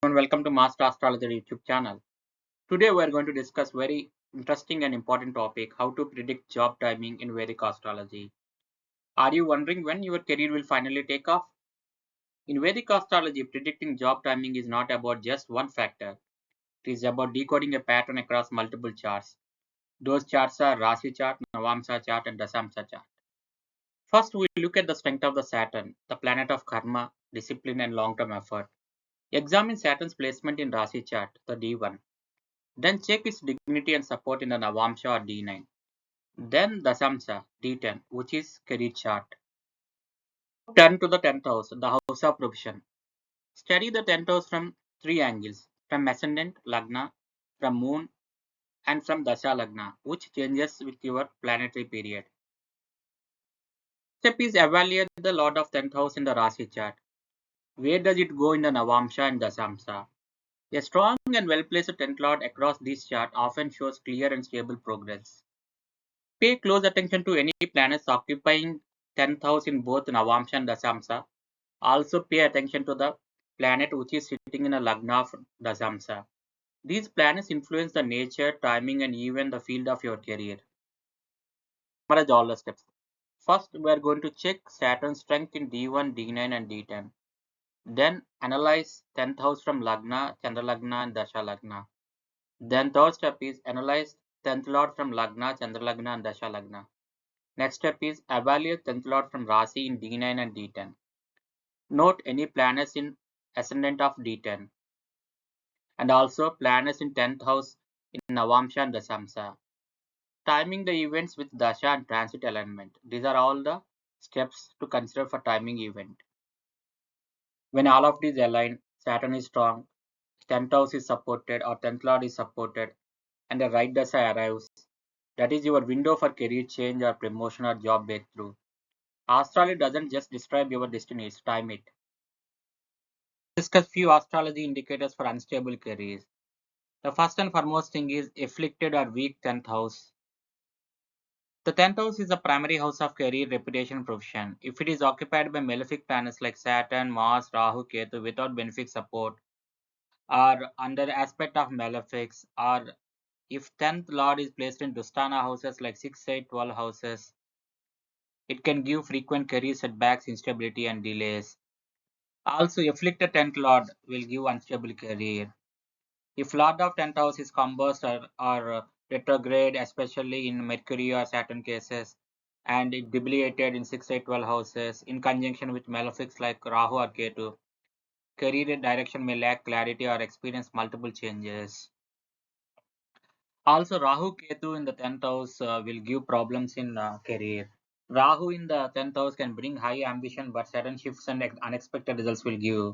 And welcome to Master Astrologer YouTube channel. Today we are going to discuss very interesting and important topic, how to predict job timing in Vedic astrology. Are you wondering when your career will finally take off? In Vedic astrology, predicting job timing is not about just one factor. It is about decoding a pattern across multiple charts. Those charts are Rasi chart, Navamsa chart and Dasamsa chart. First, we look at the strength of the Saturn, the planet of karma, discipline and long-term effort. Examine Saturn's placement in Rasi chart, the D1. Then check its dignity and support in the Navamsha or D9. Then Dasamsa, D10, which is career chart. Turn to the 10th house, the house of profession. Study the 10th house from three angles, from ascendant, Lagna, from moon, and from Dasha Lagna, which changes with your planetary period. Step is evaluate the Lord of 10th house in the Rasi chart. Where does it go in the Navamsha and Dasamsa? A strong and well-placed 10th Lord across this chart often shows clear and stable progress. Pay close attention to any planets occupying 10th house in both Navamsha and Dasamsa. Also pay attention to the planet which is sitting in a Lagna of Dasamsa. These planets influence the nature, timing and even the field of your career. Summarize all the steps. First, we are going to check Saturn's strength in D1, D9 and D10. Then analyze 10th house from Lagna, Chandra Lagna and Dasha Lagna. Then third step is analyze 10th Lord from Lagna, Chandra Lagna and Dasha Lagna. Next step is evaluate 10th Lord from Rasi in D9 and D10. Note any planets in ascendant of D10 and also planets in 10th house in Navamsha and Dasamsa. Timing the events with Dasha and transit alignment. These are all the steps to consider for timing event. When all of these align, Saturn is strong, 10th house is supported or 10th Lord is supported and the right Dasha arrives. That is your window for career change or promotion or job breakthrough. Astrology doesn't just describe your destiny, it's time it. Discuss few astrology indicators for unstable careers. The first and foremost thing is afflicted or weak 10th house. The 10th house is the primary house of career, reputation, and profession. If it is occupied by malefic planets like Saturn, Mars, Rahu, Ketu without benefic support, or under aspect of malefics, or if 10th lord is placed in Dustana houses like 6, 8, 12 houses, it can give frequent career setbacks, instability, and delays. Also, afflicted 10th lord will give unstable career. If Lord of 10th house is combust or retrograde, especially in Mercury or Saturn cases, and it debilitated in 6, 8, 12 houses, in conjunction with malefics like Rahu or Ketu, career direction may lack clarity or experience multiple changes. Also, Rahu Ketu in the 10th house will give problems in career. Rahu in the 10th house can bring high ambition, but sudden shifts and unexpected results will give.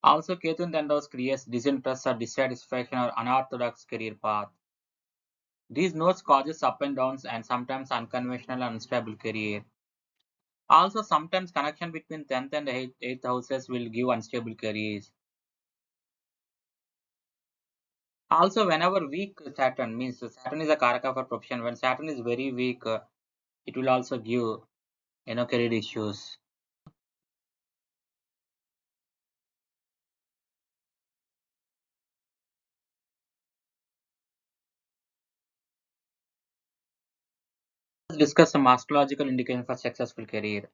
Also, Ketu in 10th house creates disinterest or dissatisfaction or unorthodox career path. These nodes causes up and downs and sometimes unconventional and unstable career. Also, sometimes connection between 10th and 8th houses will give unstable careers. Also, whenever weak Saturn means Saturn is a karaka for profession. When Saturn is very weak, it will also give career issues. Let's discuss some astrological indication for successful career.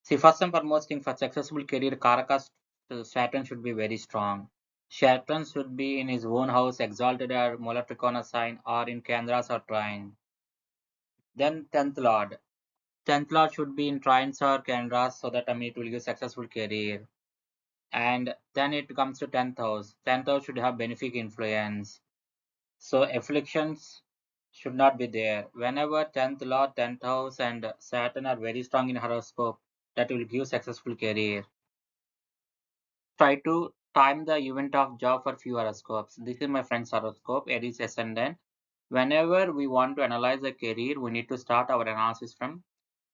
See, first and foremost thing for successful career, Karakas Saturn should be very strong. Saturn should be in his own house, exalted or Mula Trikona sign, or in Kendras or Trine. Then 10th Lord. 10th Lord should be in Trines or Kendras so that it will give successful career. And then it comes to 10th house. 10th house should have benefic influence. So afflictions should not be there. Whenever 10th Lord, 10th house, and Saturn are very strong in horoscope, that will give successful career. Try to time the event of job for few horoscopes. This is my friend's horoscope, Aries ascendant. Whenever we want to analyze a career, we need to start our analysis from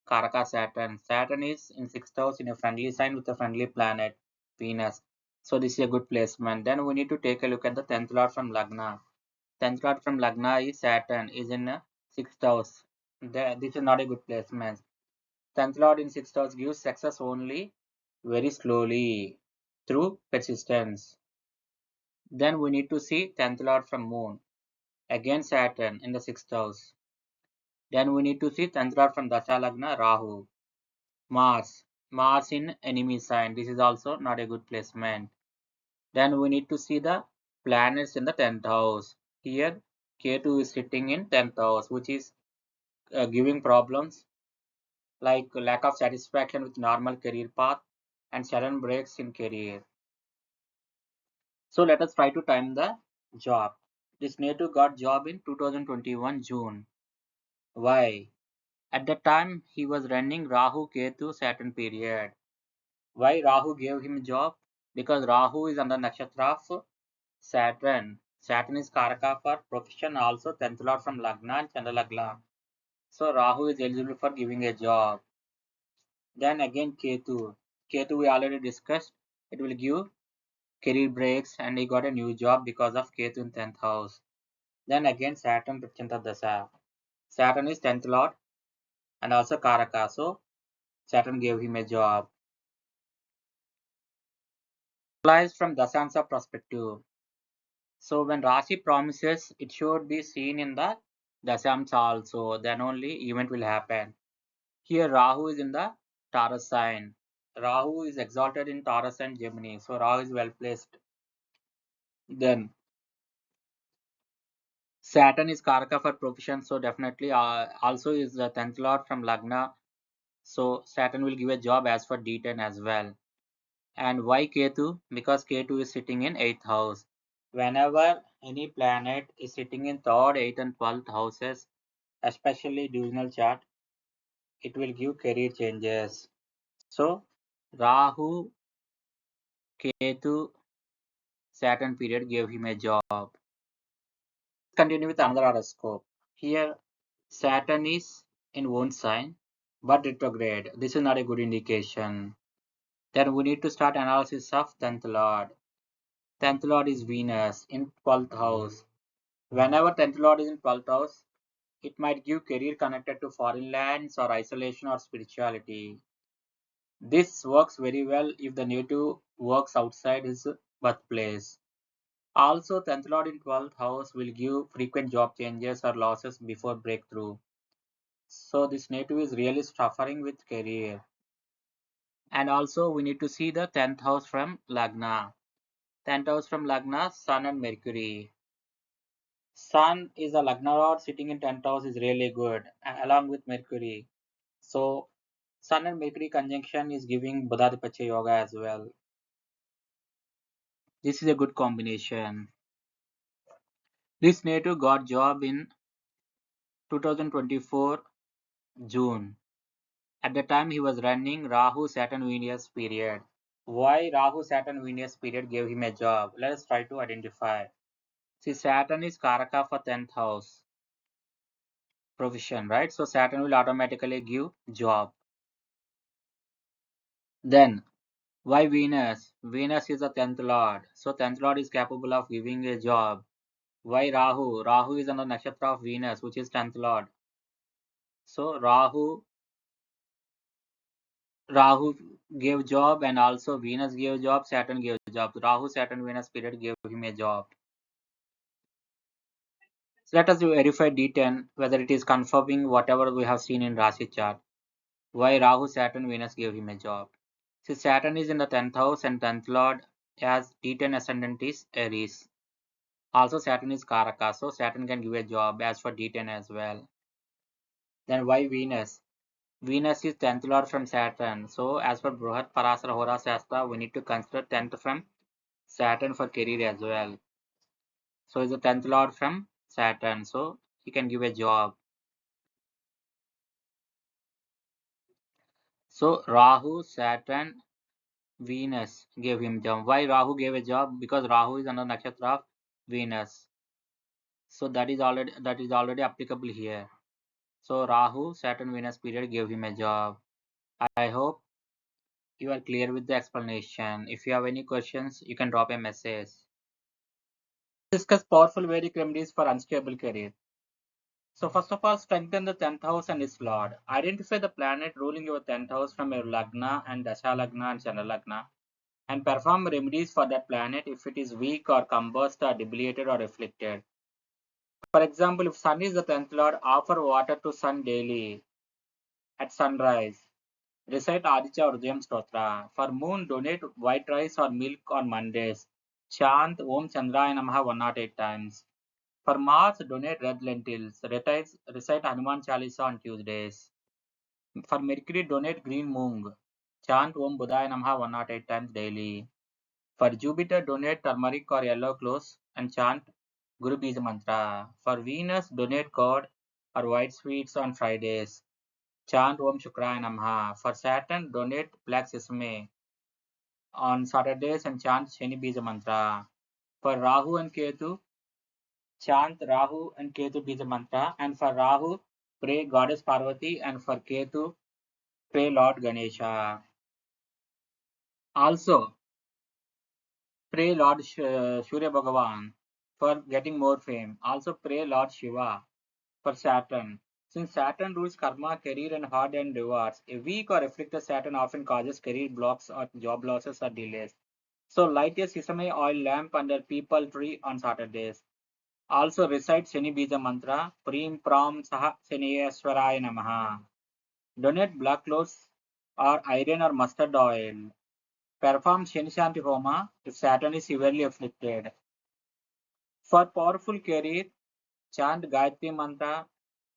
Karaka Saturn. Saturn is in 6th house in a friendly sign with a friendly planet, Venus. So this is a good placement. Then we need to take a look at the 10th lord from Lagna. 10th lord from Lagna is Saturn, is in 6th house. This is not a good placement. 10th lord in 6th house gives success only very slowly through persistence. Then we need to see 10th lord from moon. Again Saturn in the 6th house. Then we need to see 10th lord from Dasha Lagna Rahu. Mars. Mars in enemy sign. This is also not a good placement. Then we need to see the planets in the 10th house. Here Ketu is sitting in 10th house, which is giving problems like lack of satisfaction with normal career path and sudden breaks in career. So let us try to time the job. This native got job in 2021 June. Why? At the time he was running Rahu Ketu Saturn period. Why Rahu gave him job? Because Rahu is under nakshatra of Saturn. Saturn is Karaka for profession, also 10th lord from Lagna and Chandra Lagna. So Rahu is eligible for giving a job. Then again Ketu. Ketu we already discussed. It will give career breaks and he got a new job because of Ketu in 10th house. Then again Saturn Prachanta Dasa. Saturn is 10th lord and also Karaka. So Saturn gave him a job. Applies from Dasansa perspective. So when Rashi promises, it should be seen in the Dasamsa also. Then only event will happen. Here Rahu is in the Taurus sign. Rahu is exalted in Taurus and Gemini. So Rahu is well placed. Then Saturn is Karaka for profession. So definitely also is the 10th lord from Lagna. So Saturn will give a job as for D10 as well. And why Ketu? Because Ketu is sitting in 8th house. Whenever any planet is sitting in 3rd, 8th and 12th houses, especially divisional chart, it will give career changes. So Rahu, Ketu, Saturn period gave him a job. Continue with another horoscope. Here Saturn is in one sign but retrograde. This is not a good indication. Then we need to start analysis of 10th lord. 10th lord is Venus in 12th house. Whenever 10th lord is in 12th house, it might give career connected to foreign lands or isolation or spirituality. This works very well if the native works outside his birthplace. Also, 10th lord in 12th house will give frequent job changes or losses before breakthrough. So this native is really suffering with career. And also we need to see the 10th house from Lagna. 10th house from Lagna, Sun and Mercury. Sun is a Lagna lord sitting in 10th house is really good along with Mercury. So Sun and Mercury conjunction is giving Buddhadipachya Yoga as well. This is a good combination. This native got job in 2024 June. At the time he was running Rahu Saturn Venus period. Why Rahu Saturn Venus period gave him a job? Let us try to identify. See, Saturn is Karaka for 10th house provision, right? So Saturn will automatically give job. Then why Venus? Venus is the 10th lord. So 10th lord is capable of giving a job. Why Rahu? Rahu is on the nakshatra of Venus, which is 10th lord. So Rahu gave job and also Venus gave job, Saturn gave job. Rahu, Saturn, Venus period gave him a job. So let us verify D10 whether it is confirming whatever we have seen in Rashi chart. Why Rahu, Saturn, Venus gave him a job. See, Saturn is in the 10th house and 10th lord as D10 ascendant is Aries. Also Saturn is Karaka, so Saturn can give a job as for D10 as well. Then why Venus? Venus is 10th lord from Saturn. So as per Bruhat Parasara Hora Shastra, we need to consider 10th from Saturn for career as well. So is the 10th lord from Saturn. So he can give a job. So Rahu, Saturn, Venus gave him job. Why Rahu gave a job? Because Rahu is under nakshatra of Venus. So that is already applicable here. So Rahu, Saturn, Venus period gave him a job. I hope you are clear with the explanation. If you have any questions, you can drop a message. Discuss powerful Vedic remedies for unstable career. So first of all, strengthen the 10th house and its lord. Identify the planet ruling your 10th house from your Lagna and Dasha Lagna and Chandra Lagna. and perform remedies for that planet if it is weak or combust or debilitated or afflicted. For example, if Sun is the 10th lord, offer water to Sun daily at sunrise. Recite Aditya Urdhayam Stotra. For Moon, donate white rice or milk on Mondays. Chant Om Chandraya Namaha 108 times. For Mars, donate red lentils. Recite Hanuman Chalisa on Tuesdays. For Mercury, donate green moong. Chant Om Budaya Namaha 108 times daily. For Jupiter, donate turmeric or yellow cloves and chant Guru Bija Mantra. For Venus, donate curd or white sweets on Fridays. Chant Om Shukraya Namaha. For Saturn, donate black sesame on Saturdays and chant Shani Bija Mantra. For Rahu and Ketu, chant Rahu and Ketu Bija Mantra. And for Rahu, pray Goddess Parvati, and for Ketu, pray Lord Ganesha. Also, pray Lord Surya Bhagavan for getting more fame. Also, pray Lord Shiva for Saturn. Since Saturn rules karma, career, and hard earned rewards, a weak or afflicted Saturn often causes career blocks or job losses or delays. So, light a sesame oil lamp under peepal tree on Saturdays. Also, recite Shani Bija Mantra, Preem Pram Saha Shaniyaswaraya Namaha. Donate black clothes or iron or mustard oil. Perform Shani Shanti Homa if Saturn is severely afflicted. For powerful career, chant Gayatri Mantra,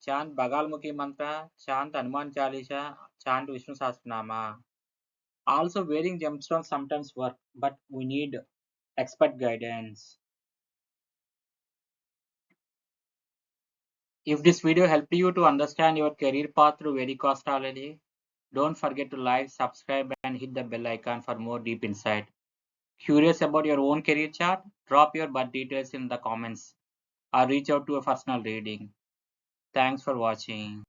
chant Bagalmukhi Mantra, chant Hanuman Chalisa, chant Vishnu Sahasranama. Also, wearing gemstones sometimes work, but we need expert guidance. If this video helped you to understand your career path through Vedic astrology, don't forget to like, subscribe, and hit the bell icon for more deep insight. Curious about your own career chart? Drop your birth details in the comments or reach out to a personal reading. Thanks for watching.